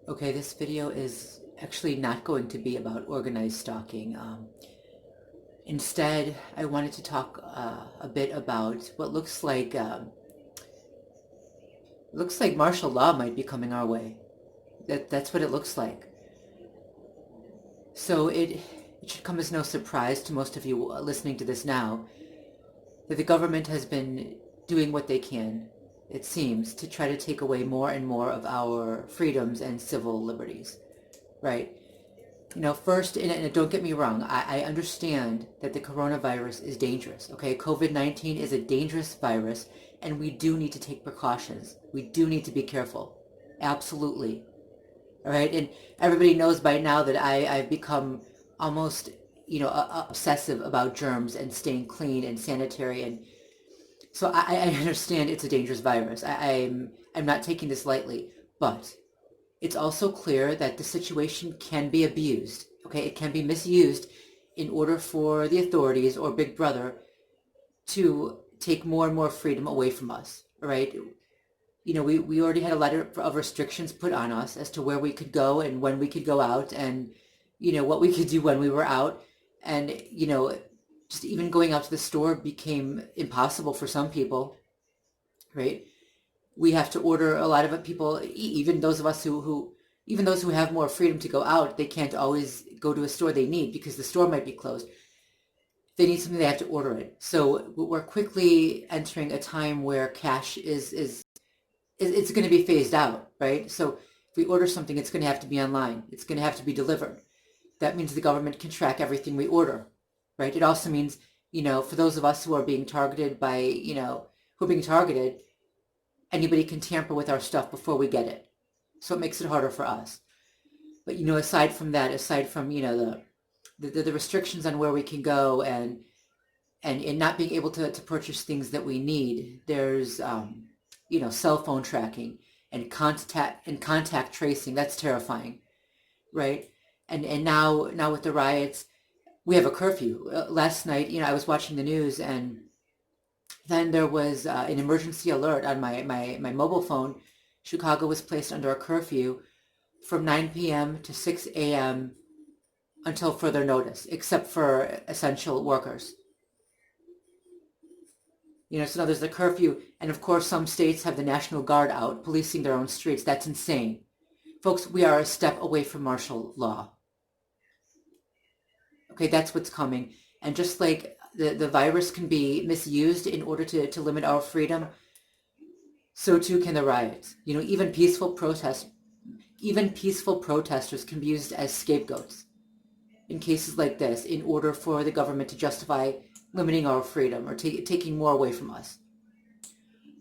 Okay, this video is actually not going to be about organized stalking. Instead, I wanted to talk a bit about what looks like martial law might be coming our way. That's what it looks like. So it should come as no surprise to most of you listening to this now that the government has been doing what they can, it seems, to try to take away more and more of our freedoms and civil liberties, right? First, and don't get me wrong, I understand that the coronavirus is dangerous, okay? COVID-19 is a dangerous virus, and we do need to take precautions. We do need to be careful. Absolutely. All right? And everybody knows by now that I've become almost, obsessive about germs and staying clean and sanitary. And so I understand it's a dangerous virus. I'm not taking this lightly, but it's also clear that the situation can be abused. Okay, it can be misused in order for the authorities or Big Brother to take more and more freedom away from us. All right, we already had a lot of restrictions put on us as to where we could go and when we could go out, and what we could do when we were out, and just even going out to the store became impossible for some people, right? We have to order. A lot of people, even those of us even those who have more freedom to go out, they can't always go to a store they need because the store might be closed. If they need something, they have to order it. So we're quickly entering a time where cash is it's going to be phased out, right? So if we order something, it's going to have to be online. It's going to have to be delivered. That means the government can track everything we order, right? It also means, for those of us who are being targeted anybody can tamper with our stuff before we get it. So it makes it harder for us. But, aside from that, aside from, the restrictions on where we can go and not being able to purchase things that we need, there's, cell phone tracking and contact tracing. That's terrifying, right? And now with the riots, we have a curfew. Last night, I was watching the news, and then there was an emergency alert on my mobile phone. Chicago was placed under a curfew from 9 p.m. to 6 a.m. until further notice, except for essential workers. So now there's the curfew, and of course some states have the National Guard out, policing their own streets. That's insane. Folks, we are a step away from martial law. Okay, that's what's coming. And just like the virus can be misused in order to limit our freedom, so too can the riots. Even peaceful protesters can be used as scapegoats in cases like this in order for the government to justify limiting our freedom or taking more away from us.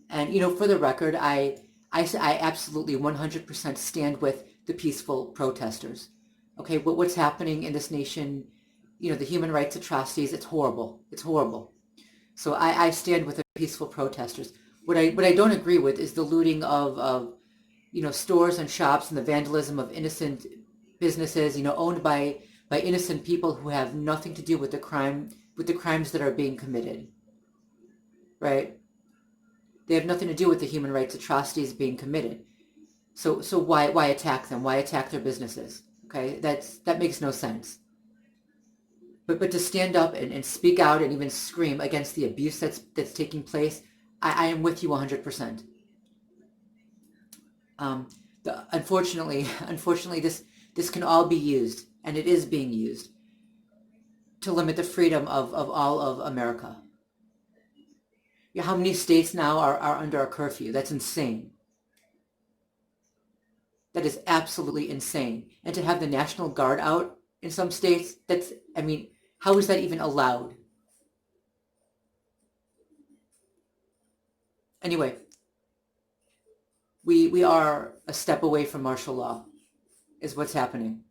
And, for the record, I absolutely 100% stand with the peaceful protesters. Okay, what's happening in this nation, the human rights atrocities, it's horrible. It's horrible. So I stand with the peaceful protesters. What I don't agree with is the looting of stores and shops and the vandalism of innocent businesses, owned by innocent people who have nothing to do with the crimes that are being committed, right? They have nothing to do with the human rights atrocities being committed. So why attack them? Why attack their businesses? Okay, that makes no sense. But to stand up and speak out and even scream against the abuse that's taking place, I am with you 100%. Unfortunately, this can all be used, and it is being used, to limit the freedom of all of America. How many states now are under a curfew? That's insane. That is absolutely insane. And to have the National Guard out in some states, how is that even allowed? Anyway, we are a step away from martial law, is what's happening.